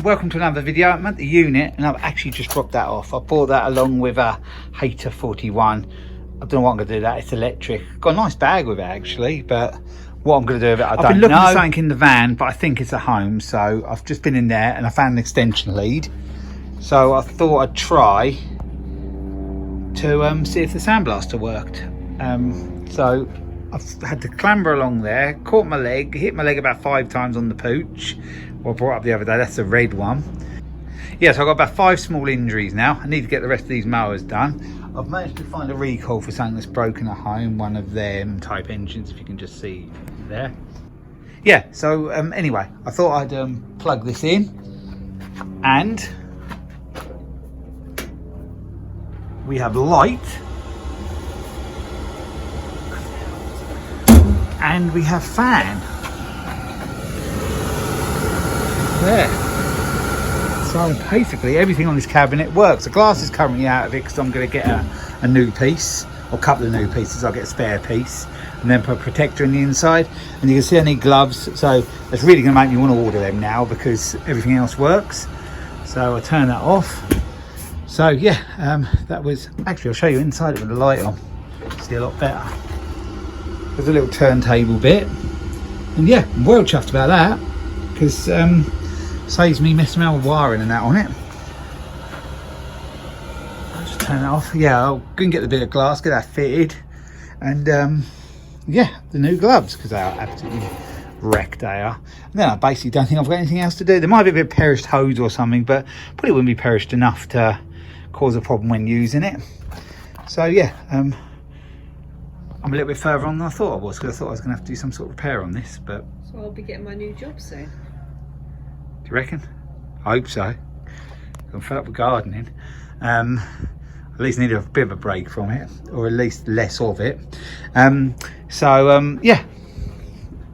welcome to another video. I'm at the unit and I've actually just dropped that off. I bought that along with a Hater 41. I don't know what I'm going to do with that. It's electric. Got a nice bag with it actually, but what I'm going to do with it, I don't know. I've been looking for something in the van, but I think it's at home. So I've just been in there and I found an extension lead. So I thought I'd try to see if the sandblaster worked. So I've had to clamber along there, caught my leg, hit my leg about 5 times on the pooch. What I brought up the other day, that's the red one. Yeah, so I've got about 5 small injuries now. I need to get the rest of these mowers done. I've managed to find a recall for something that's broken at home, one of them type engines, if you can just see there. Yeah, so anyway, I thought I'd plug this in, and we have light, and we have fan. There. So basically everything on this cabinet works. The glass is currently out of it because I'm going to get a new piece, or a couple of new pieces. I'll get a spare piece and then put a protector in the inside. And you can see I need gloves, so that's really going to make me want to order them now because everything else works. So I'll turn that off. So yeah, that was, actually I'll show you inside it with the light on. See a lot better. There's a little turntable bit, and yeah, I'm well chuffed about that because saves me messing around with wiring and that on it. I'll just turn that off. Yeah, I'll go and get the bit of glass, get that fitted, and yeah, the new gloves, because they are absolutely wrecked, they are. And then I basically don't think I've got anything else to do. There might be a bit of perished hose or something, but probably wouldn't be perished enough to cause a problem when using it. So yeah, I'm a little bit further on than I thought I was, because I thought I was going to have to do some sort of repair on this, but... So I'll be getting my new job soon. Do you reckon? I hope so. I'm fed up with gardening. At least need a bit of a break from it, or at least less of it. Yeah,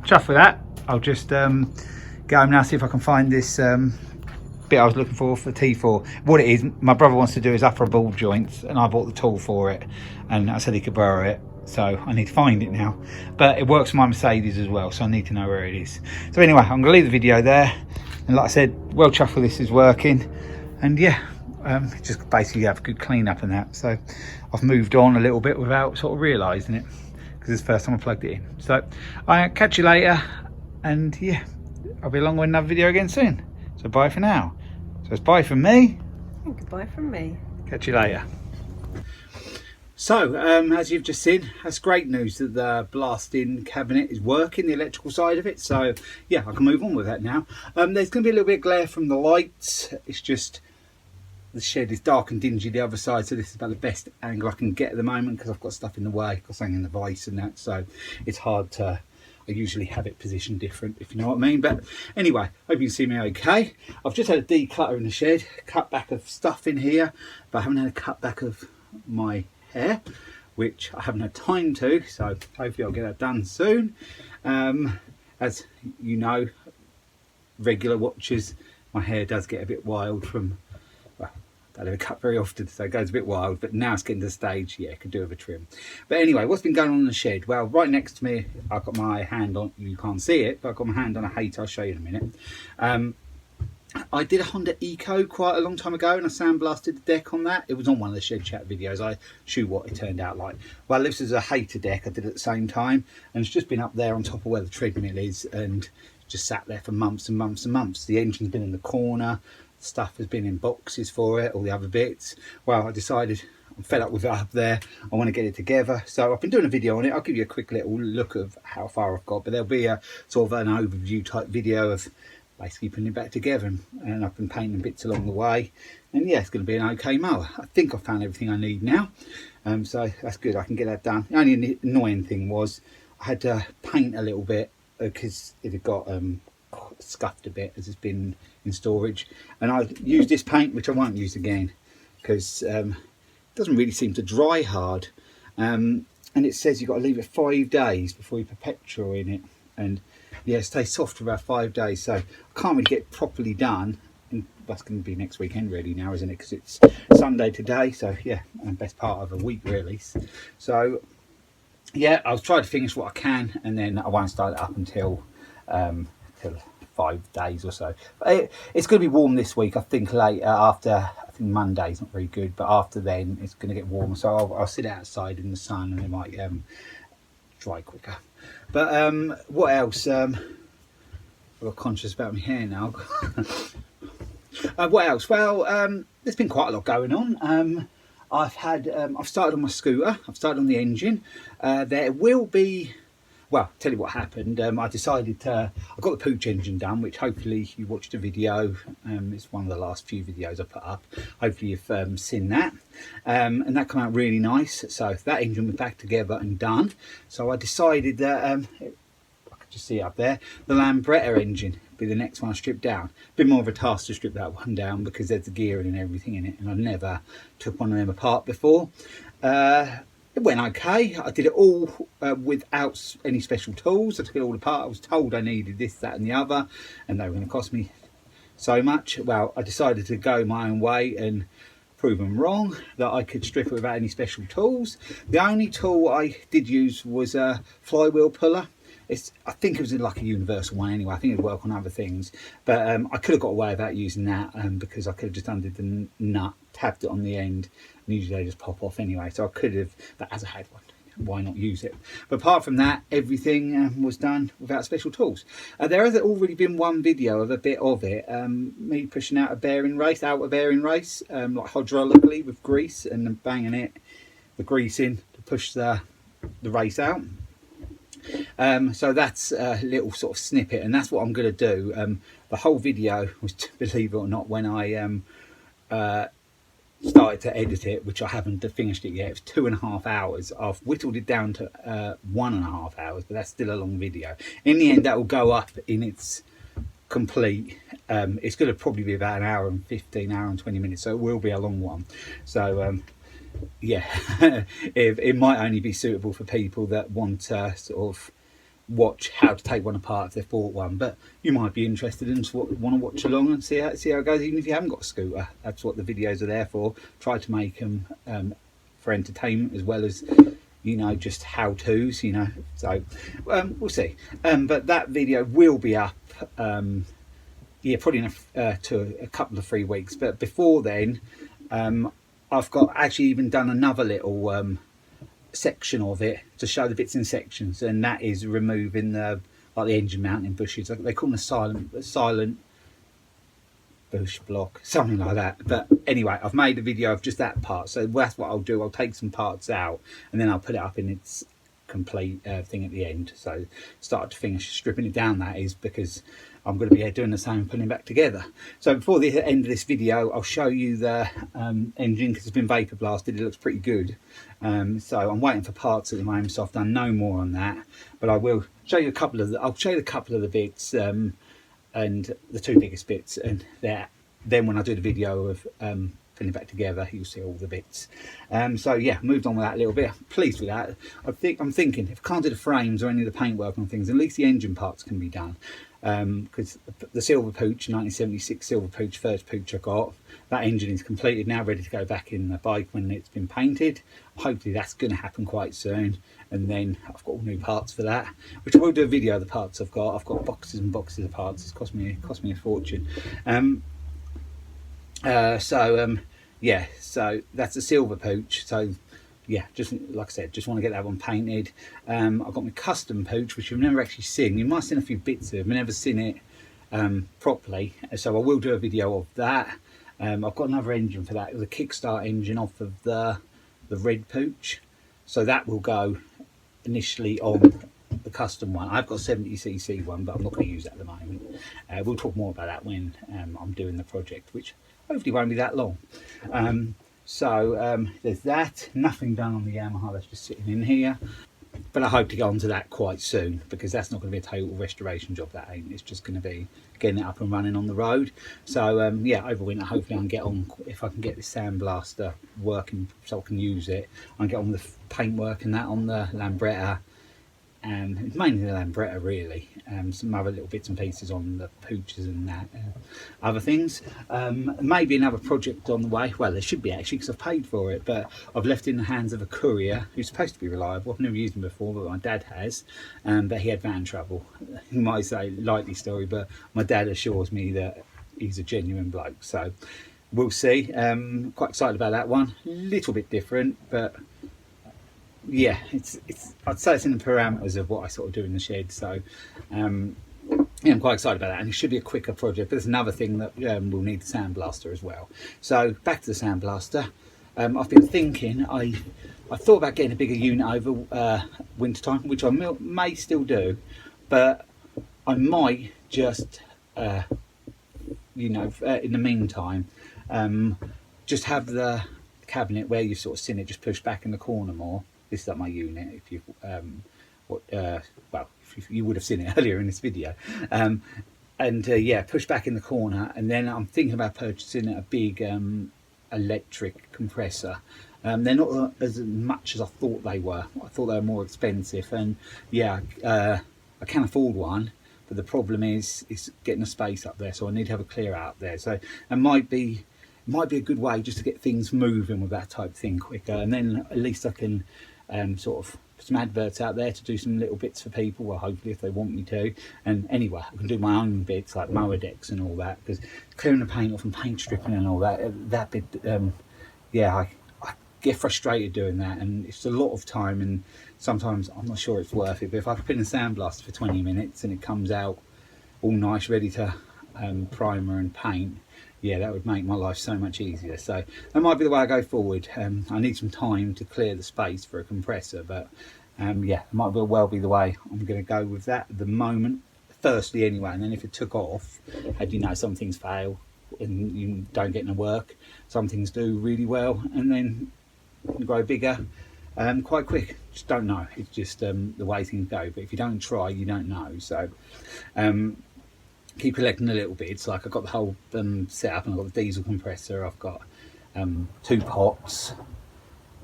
chuffed with that. I'll just go home now, see if I can find this bit I was looking for T4. What it is, my brother wants to do his upper ball joints, and I bought the tool for it, and I said he could borrow it. So I need to find it now, but it works for my Mercedes as well, so I need to know where it is. So anyway, I'm gonna leave the video there, and like I said, well chuffed with this is working, and yeah, just basically have a good clean up and that. So I've moved on a little bit without sort of realising it, because it's the first time I plugged it in. So I'll catch you later, and yeah, I'll be along with another video again soon. So bye for now. So it's bye from me. And goodbye from me. Catch you later. So, as you've just seen, that's great news that the blasting cabinet is working, the electrical side of it. So, yeah, I can move on with that now. There's going to be a little bit of glare from the lights. It's just the shed is dark and dingy the other side, so this is about the best angle I can get at the moment because I've got stuff in the way, got something in the vise and that. So, it's hard to... I usually have it positioned different, if you know what I mean. But anyway, hope you can see me okay. I've just had a declutter in the shed, cut back of stuff in here, but I haven't had a cut back of my hair, which I haven't had time to, so hopefully I'll get that done soon. As you know, regular watchers, my hair does get a bit wild from, well, I don't have a cut very often, so it goes a bit wild, but now it's getting to the stage, yeah, could do with a trim. But anyway, what's been going on in the shed? Well, right next to me, I've got my hand on, you can't see it, but I've got my hand on a Hater, I'll show you in a minute. I did a Honda Eco quite a long time ago, and I sandblasted the deck on that. It was on one of the Shed Chat videos. I show what it turned out like. Well, this is a Hater deck I did at the same time, and it's just been up there on top of where the treadmill is, and just sat there for months and months and months. The engine's been in the corner, stuff has been in boxes for it, all the other bits. Well, I decided I'm fed up with it up there. I want to get it together, so I've been doing a video on it. I'll give you a quick little look of how far I've got, but there'll be a sort of an overview type video of basically putting it back together, and I've been painting bits along the way, and yeah, it's going to be an okay mower. I think I've found everything I need now, so that's good. I can get that done. The only annoying thing was I had to paint a little bit because it had got scuffed a bit as it's been in storage, and I used this paint, which I won't use again because it doesn't really seem to dry hard, and it says you've got to leave it 5 days before you put petrol in it, and yeah, it stays soft for about 5 days, so I can't really get it properly done, and that's going to be next weekend really now, isn't it, because it's Sunday today, so yeah, and best part of a week really. So yeah, I'll try to finish what I can, and then I won't start it up until 5 days or so. It's going to be warm this week. I think later, after, I think Monday's not very good, but after then it's going to get warmer. So I'll sit outside in the sun and it might dry quicker. But what else? I've got conscious about my hair now. What else? Well, there's been quite a lot going on. I've started on my scooter. I've started on the engine. There will be, well, tell you what happened. I decided I got the Pooch engine done, which hopefully you watched a video. It's one of the last few videos I put up. Hopefully you've seen that. And that came out really nice. So that engine was back together and done. So I decided that, I could just see it up there, the Lambretta engine be the next one I strip down. Been more of a task to strip that one down because there's the gearing and everything in it, and I've never took one of them apart before. It went okay. I did it all without any special tools. I took it all apart. I was told I needed this, that and the other, and they were going to cost me so much. Well, I decided to go my own way and prove them wrong, that I could strip it without any special tools. The only tool I did use was a flywheel puller. I think it was like a universal one anyway. I think it'd work on other things, but I could have got away without using that because I could have just undid the nut, tapped it on the end, and usually they just pop off anyway. So I could have, but as I had one, why not use it? But apart from that, everything was done without special tools. There has already been one video of a bit of it, me pushing out a bearing race, like hydraulically with grease, and then banging the grease in to push the race out. So that's a little sort of snippet, and that's what I'm going to do. The whole video was, believe it or not, when I started to edit it, which I haven't finished it yet. It was 2.5 hours. I've whittled it down to 1.5 hours, but that's still a long video. In the end, that will go up in its complete. It's going to probably be about 1 hour and 15, hour and 20 minutes, so it will be a long one. So yeah, it might only be suitable for people that want to sort of watch how to take one apart if they've bought one, but you might be interested and just want to watch along and see how it goes, even if you haven't got a scooter. That's what the videos are there for. Try to make them for entertainment as well as, you know, just how-tos, you know. So we'll see. But that video will be up yeah, probably in a couple of 3 weeks, but before then I've got actually even done another little section of it to show the bits in sections, and that is removing the engine mounting bushes. They call them a silent bush block, something like that. But anyway, I've made a video of just that part, so that's what I'll do. I'll take some parts out and then I'll put it up in its complete thing at the end. So start to finish stripping it down, that is, because I'm going to be doing the same, putting it back together. So before the end of this video, I'll show you the engine, because it's been vapor blasted. It looks pretty good. So I'm waiting for parts at the moment, so I've done no more on that, but I will show you a couple of the bits and the 2 biggest bits, and then when I do the video of putting it back together, you'll see all the bits. So yeah, moved on with that a little bit. I'm pleased with that. I'm thinking if I can't do the frames or any of the paintwork on things, at least the engine parts can be done. Because the Silver Pooch, 1976 Silver Pooch, first Pooch I got, that engine is completed now, ready to go back in the bike when it's been painted. Hopefully that's going to happen quite soon, and then I've got all new parts for that, which I will do a video of the parts I've got. I've got boxes and boxes of parts. It's cost me a fortune. Yeah, so that's a Silver Pooch. So yeah, just like I said, just want to get that one painted. I've got my custom Pooch, which you've never actually seen. You might have seen a few bits of it, but never seen it properly. So I will do a video of that. I've got another engine for that. It was a kickstart engine off of the red Pooch. So that will go initially on the custom one. I've got a 70cc one, but I'm not going to use that at the moment. We'll talk more about that when I'm doing the project, which hopefully won't be that long. So there's that. Nothing done on the Yamaha, that's just sitting in here, but I hope to go on to that quite soon, because that's not going to be a total restoration job, that ain't. It's just going to be getting it up and running on the road. So yeah, over winter hopefully I can get on, if I can get this sandblaster working so I can use it, I can get on with the paintwork and that on the Lambretta and it's mainly the Lambretta really. Some other little bits and pieces on the pooches and that, other things. Maybe another project on the way. Well, there should be actually, because I've paid for it, but I've left it in the hands of a courier who's supposed to be reliable. I've never used him before, but my dad has. But he had van trouble. You might say likely story, but my dad assures me that he's a genuine bloke. So we'll see. Quite excited about that one. Little bit different, but yeah, it's I'd say it's in the parameters of what I sort of do in the shed. So yeah, I'm quite excited about that, and it should be a quicker project. But there's another thing that we'll need the sandblaster as well. So back to the sandblaster. I've been thinking, I thought about getting a bigger unit over winter time, which I may still do, but I might just in the meantime, just have the cabinet where you've sort of seen it just pushed back in the corner more. This is like my unit. If you you would have seen it earlier in this video, yeah, push back in the corner. And then I'm thinking about purchasing a big electric compressor. They're not as much as I thought they were. I thought they were more expensive, and yeah, I can afford one. But the problem is getting a space up there, so I need to have a clear out there. So it might be a good way just to get things moving with that type of thing quicker, and then at least I can sort of put some adverts out there to do some little bits for people, well, hopefully if they want me to. And anyway, I can do my own bits like mower decks and all that, because clearing the paint off and paint stripping and all that bit, yeah, I get frustrated doing that, and it's a lot of time, and sometimes I'm not sure it's worth it. But if I can put in a sandblaster for 20 minutes and it comes out all nice, ready to primer and paint, yeah, that would make my life so much easier. So that might be the way I go forward. I need some time to clear the space for a compressor, but yeah, it might well be the way I'm going to go with that at the moment, firstly anyway. And then if it took off, as you know, some things fail and you don't get to work, some things do really well, and then grow bigger quite quick. Just don't know. It's just the way things go. But if you don't try, you don't know. So keep collecting a little bit. It's like I've got the whole setup, and I've got the diesel compressor. I've got 2 pots.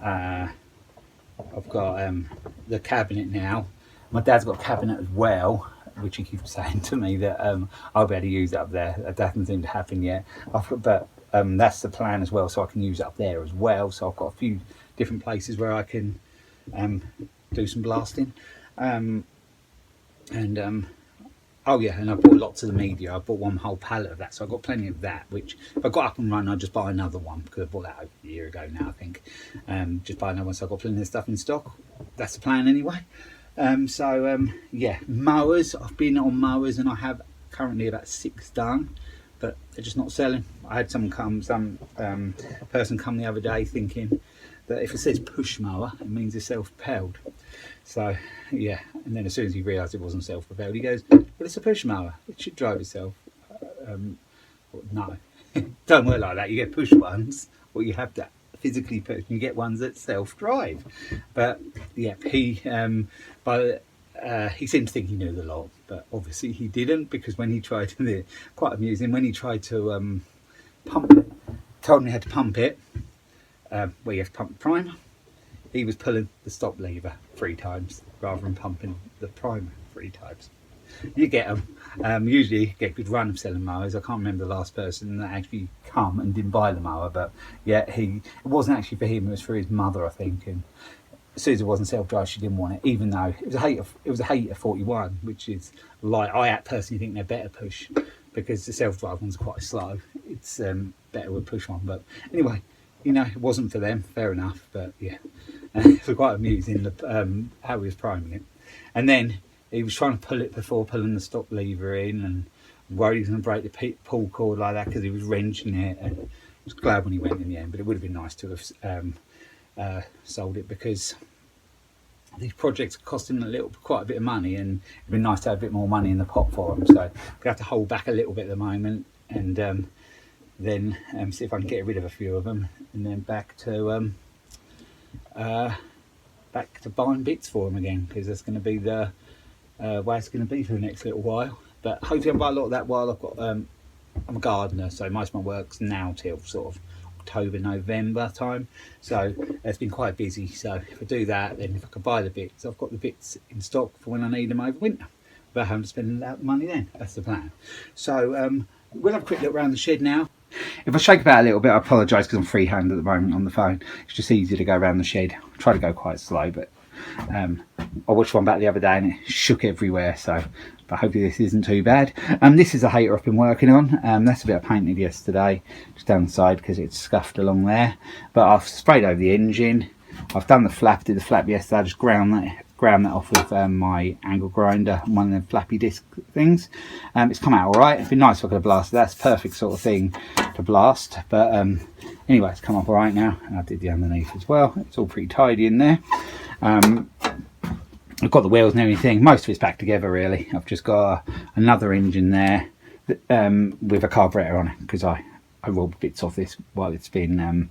I've got the cabinet now. My dad's got a cabinet as well, which he keeps saying to me that I'll be able to use it up there. That hasn't seemed to happen yet. But that's the plan as well, so I can use it up there as well. So I've got a few different places where I can do some blasting. Oh yeah, and I bought lots of the media. I bought one whole pallet of that, so I've got plenty of that, which if I got up and run, I'd just buy another one, because I bought that over a year ago now, I think. Just buy another one, so I've got plenty of stuff in stock. That's the plan anyway. Yeah, mowers. I've been on mowers, and I have currently about 6 done, but they're just not selling. I had some person come the other day thinking that if it says push mower, it means it's self-propelled. So yeah, and then as soon as he realised it wasn't self-propelled, he goes, "Well, it's a push mower. It should drive itself." No, don't work like that. You get push ones, or you have to physically push. You get ones that self-drive. But yeah, he seemed to think he knew the lot, but obviously he didn't, because when he tried to, quite amusing, when he tried to pump it, told me how to pump it, where you have to pump the primer, he was pulling the stop lever 3 times rather than pumping the primer 3 times. You get them. Usually you get a good run of selling mowers. I can't remember the last person that actually come and didn't buy the mower, but yeah, it wasn't actually for him, it was for his mother, I think. And as soon as it wasn't self-drive, she didn't want it, even though it was a Hater 41, which is like, I personally think they're better push, because the self-drive ones are quite slow. It's better with push one. But anyway, you know, it wasn't for them, fair enough. But yeah, it was quite amusing how he was priming it. And then he was trying to pull it before pulling the stop lever in, and worried he was going to break the pull cord like that, because he was wrenching it. And I was glad when he went in the end, but it would have been nice to have sold it, because these projects are costing quite a bit of money, and it'd be nice to have a bit more money in the pot for them. So we have to hold back a little bit at the moment, and then see if I can get rid of a few of them, and then back to buying bits for them again, because that's going to be the way it's going to be for the next little while. But hopefully I'll buy a lot of that while I've got I'm a gardener, so most of my work's now till sort of October, November time. So it's been quite busy. So if I do that, then if I can buy the bits, I've got the bits in stock for when I need them over winter, without having to spend that money then. That's the plan. So we'll have a quick look around the shed now. If I shake about a little bit, I apologise because I'm freehand at the moment on the phone. It's just easier to go around the shed. I try to go quite slow, but I watched one back the other day and it shook everywhere, so but hopefully this isn't too bad. This is a hater I've been working on. That's a bit I painted yesterday, just down the side because it's scuffed along there. But I've sprayed over the engine. I've done the flap, did the flap yesterday. I just ground that off with my angle grinder, one of the flappy disc things. It's come out all right. It'd be nice if I could have blasted. That's perfect sort of thing to blast. But anyway, it's come up all right now. And I did the underneath as well. It's all pretty tidy in there. I've got the wheels and everything. Most of it's back together really. I've just got another engine there with a carburetor on it because I rolled bits off this while it's been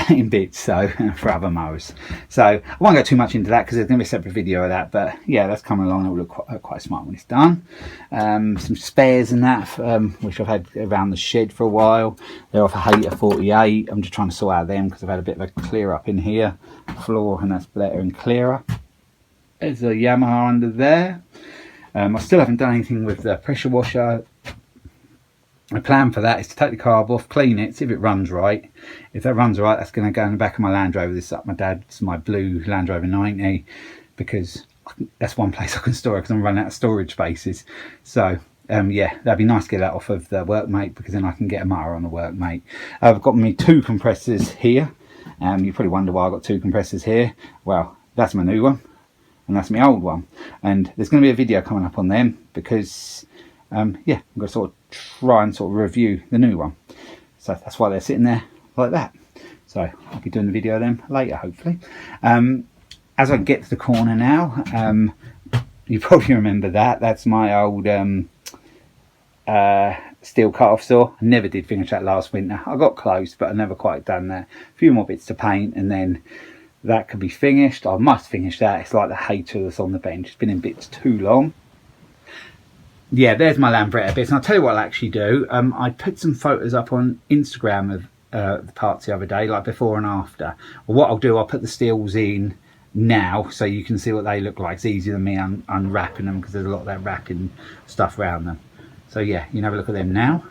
in bits, so for other mowers. So I won't go too much into that because there's going to be a separate video of that, but yeah, that's coming along. It will look quite smart when it's done. Some spares and that which I've had around the shed for a while. They're off a Hater 48. I'm just trying to sort out them because I've had a bit of a clear up in here floor, and that's better and clearer. There's a Yamaha under there. I still haven't done anything with the pressure washer. My plan for that is to take the carb off, clean it, see if it runs right. If that runs right, that's going to go in the back of my Land Rover. This is up my dad's, my blue Land Rover 90, because that's one place I can store it because I'm running out of storage spaces. So yeah, that'd be nice to get that off of the Workmate because then I can get a motor on the Workmate. I've got me 2 compressors here. You probably wonder why I've got 2 compressors here. Well, that's my new one and that's my old one. And there's going to be a video coming up on them because yeah, I'm going to sort of try and sort of review the new one. So that's why they're sitting there like that. So I'll be doing the video of them later, hopefully. As I get to the corner now, you probably remember that. That's my old steel cut-off saw. I never did finish that last winter. I got close, but I never quite done that. A few more bits to paint, and then that could be finished. I must finish that. It's like the Hater that's on the bench. It's been in bits too long. Yeah, there's my Lambretta bits. And I'll tell you what I'll actually do. I put some photos up on Instagram of the parts the other day, like before and after. Well, what I'll do, I'll put the steels in now so you can see what they look like. It's easier than me unwrapping them because there's a lot of that wrapping stuff around them. So yeah, you can have a look at them now.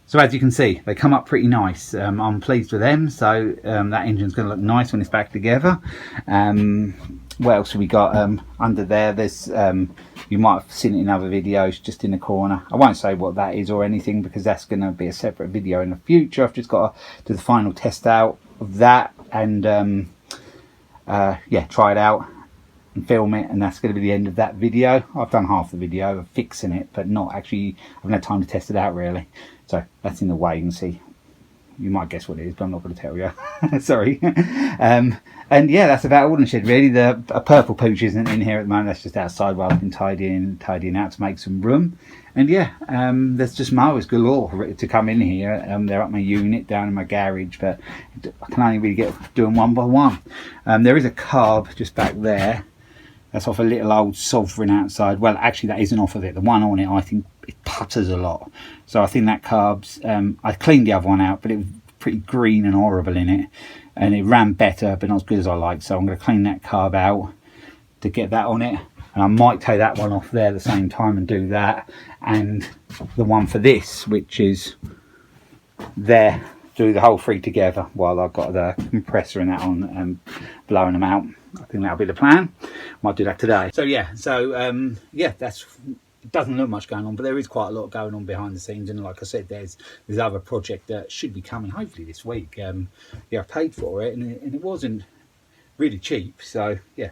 So as you can see, they come up pretty nice. I'm pleased with them. So that engine's going to look nice when it's back together. What else have we got under there? There's you might have seen it in other videos, just in the corner. I won't say what that is or anything because that's going to be a separate video in the future. I've just got to do the final test out of that and yeah, try it out and film it, and that's going to be the end of that video. I've done half the video of fixing it, but not actually, I haven't had time to test it out really. So that's in the way. You can see, you might guess what it is, but I'm not going to tell you. Sorry. And yeah, that's about all in the shed really. The purple pooch isn't in here at the moment. That's just outside while I've been tidying out to make some room. And yeah, there's just mowers galore to come in here. They're up my unit down in my garage, but I can only really get doing one by one. There is a carb just back there. That's off a little old Sovereign outside. Well, actually that isn't off of it. The one on it, I think it putters a lot. So I think that carb's, I cleaned the other one out, but it was pretty green and horrible in it. And it ran better, but not as good as I like. So I'm going to clean that carb out to get that on it. And I might take that one off there at the same time and do that. And the one for this, which is there, do the whole 3 together while I've got the compressor and that on and blowing them out. I think that'll be the plan. Might do that today. So yeah, yeah, it doesn't look much going on, but there is quite a lot going on behind the scenes. And like I said, there's this other project that should be coming hopefully this week. Yeah, I paid for it, and it wasn't really cheap. So yeah,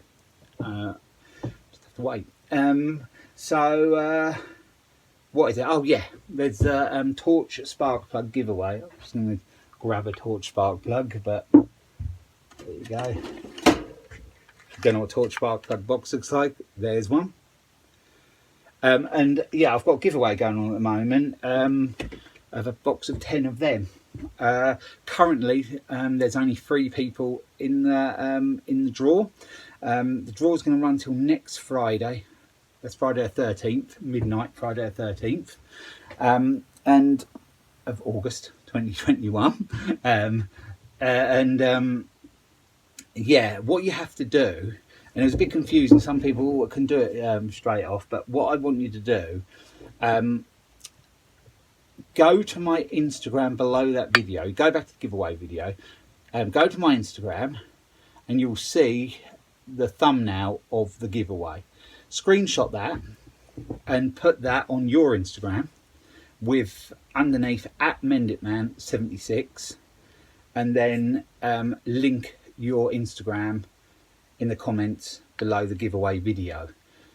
just have to wait. What is it? Oh yeah, there's a torch spark plug giveaway. I'm just going to grab a torch spark plug, but There you go. Don't know what torch spark plug box looks like. There's one. And yeah, I've got a giveaway going on at the moment of a box of 10 of them. Currently, there's only 3 people in the draw. The draw is going to run till next Friday. That's Friday the 13th, midnight, Friday the 13th, and of August 2021. Yeah, what you have to do, and it was a bit confusing, some people can do it straight off, but what I want you to do, go to my Instagram below that video, go back to the giveaway video, go to my Instagram, and you'll see the thumbnail of the giveaway. Screenshot that and put that on your Instagram with underneath @MendItMan76, and then link your Instagram in the comments below the giveaway video,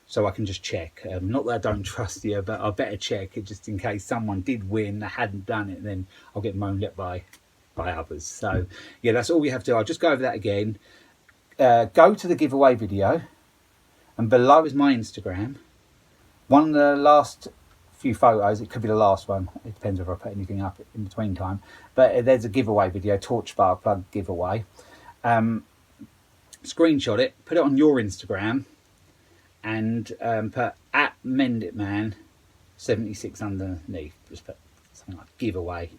so I can just check. Not that I don't trust you, but I better check it just in case someone did win that hadn't done it, then I'll get moaned at by others. So yeah, that's all we have to do. I'll just go over that again. Go to the giveaway video, and below is my Instagram. One of the last few photos, it could be the last one, it depends if I put anything up in between time, but there's a giveaway video, torch spark plug giveaway. Screenshot it, put it on your Instagram, and put @MendItMan76 underneath. Just put something like giveaway,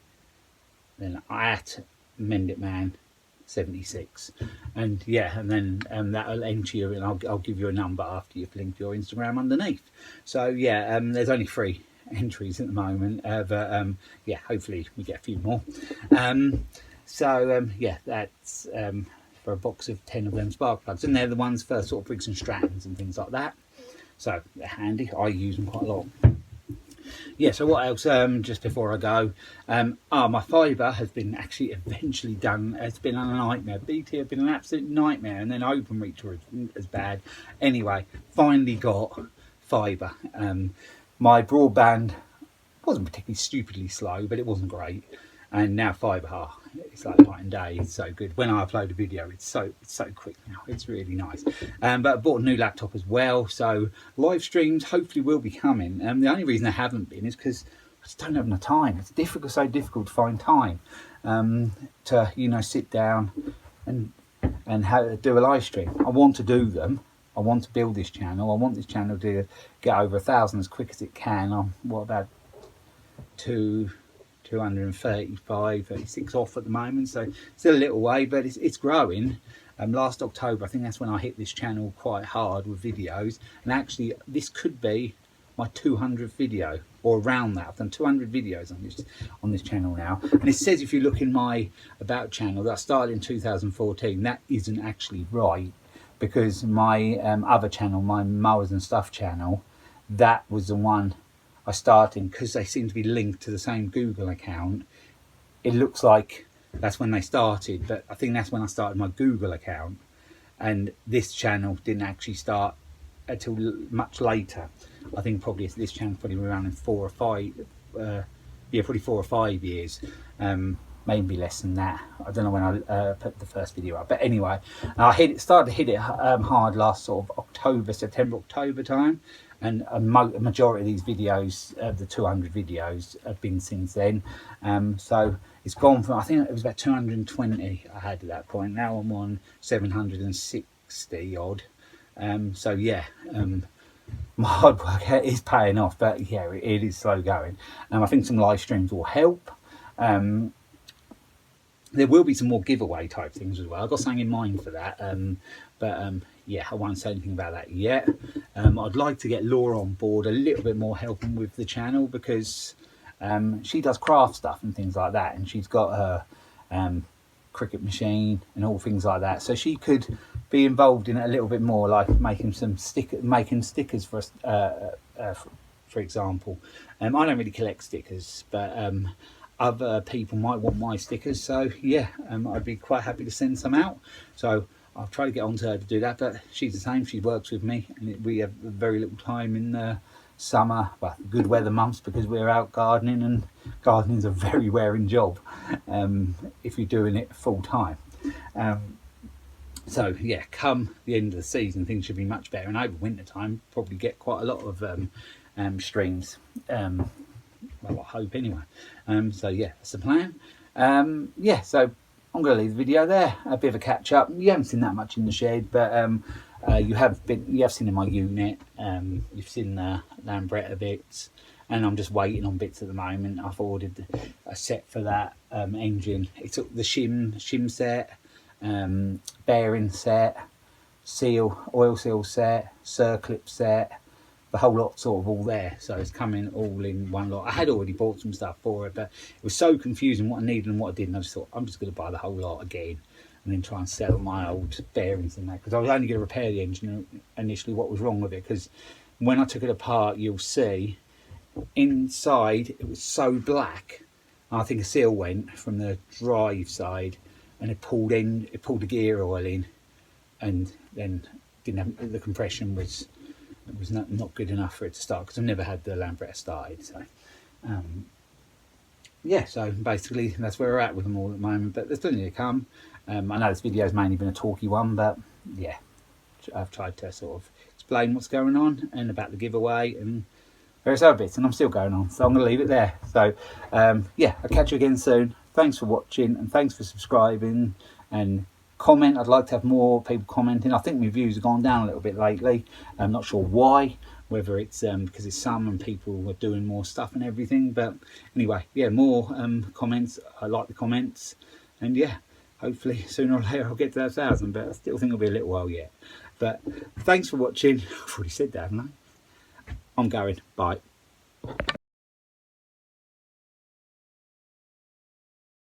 then @MendItMan76, and yeah, and then that'll enter you, and I'll give you a number after you've linked your Instagram underneath. So yeah, there's only 3 entries at the moment, but yeah, hopefully we get a few more. Yeah, that's for a box of 10 of them spark plugs, and they're the ones for sort of Briggs and Strattons and things like that, so they're handy. I use them quite a lot. Yeah, so what else, just before I go, my fibre has been actually eventually done. It's been a nightmare. BT have been an absolute nightmare, and then Openreach was as bad. Anyway, finally got fibre. My broadband wasn't particularly stupidly slow, but it wasn't great, and now fibre, it's like night and day. It's so good. When I upload a video, it's so quick now. It's really nice. But I bought a new laptop as well, so live streams hopefully will be coming. The only reason they haven't been is because I just don't have enough time. It's so difficult to find time to sit down and do a live stream. I want to do them. I want to build this channel. I want this channel to get over 1,000 as quick as it can. I'm about 235, 36 off at the moment, so still a little way, but it's growing. Last October, I think that's when I hit this channel quite hard with videos, and actually this could be my 200th video, or around that. I've done 200 videos on this channel now, and it says, if you look in my about channel, that I started in 2014. That isn't actually right, because my other channel, my Mowers and Stuff channel, that was the one I started, because they seem to be linked to the same Google account. It looks like that's when they started, but I think that's when I started my Google account, and this channel didn't actually start until much later. I think probably this channel's probably around in 4 or 5 probably 4 or 5 years, maybe less than that. I don't know when I put the first video up, but anyway, I started to hit it hard last sort of September, October time, and a majority of these videos, the 200 videos, have been since then. So it's gone from, I think it was about 220 I had at that point. Now I'm on 760 odd. So yeah, my hard work is paying off, but yeah, it is slow going. I think some live streams will help. There will be some more giveaway type things as well. I've got something in mind for that, yeah, I won't say anything about that yet. I'd like to get Laura on board a little bit more, helping with the channel, because she does craft stuff and things like that, and she's got her cricket machine and all things like that, so she could be involved in it a little bit more, like making stickers for us, for example. I don't really collect stickers, but other people might want my stickers, so yeah, I'd be quite happy to send some out. So I'll try to get on to her to do that, but she's the same. She works with me, and we have very little time in the summer, well, good weather months, because we're out gardening, and gardening's a very wearing job if you're doing it full time. So yeah, come the end of the season, things should be much better. And over winter time, probably get quite a lot of streams. Well, I hope anyway. So yeah, that's the plan. Yeah, so I'm going to leave the video there. A bit of a catch up. You haven't seen that much in the shed, but you have seen in my unit. You've seen the Lambretta bits, and I'm just waiting on bits at the moment. I've ordered a set for that engine. It took the shim set, bearing set, oil seal set, circlip set, the whole lot sort of all there. So it's coming all in one lot. I had already bought some stuff for it, but it was so confusing what I needed and what I didn't. I just thought I'm just going to buy the whole lot again and then try and sell my old bearings and that, because I was only going to repair the engine initially. What was wrong with it, because when I took it apart, you'll see inside it was so black. I think a seal went from the drive side and it pulled the gear oil in, and then didn't have the compression was not good enough for it to start, because I've never had the Lambretta started. So yeah, so basically that's where we're at with them all at the moment, but there's plenty to come. I know this video's mainly been a talky one, but yeah, I've tried to sort of explain what's going on and about the giveaway and various other bits, and I'm still going on, so I'm going to leave it there. So yeah, I'll catch you again soon. Thanks for watching, and thanks for subscribing and comment. I'd like to have more people commenting. I think my views have gone down a little bit lately. I'm not sure why, whether it's because it's summer and people are doing more stuff and everything, but anyway, yeah, more comments. I like the comments, and yeah, hopefully sooner or later I'll get to that 1,000, but I still think it'll be a little while yet. But thanks for watching. I've already said that, haven't I? I'm going. Bye.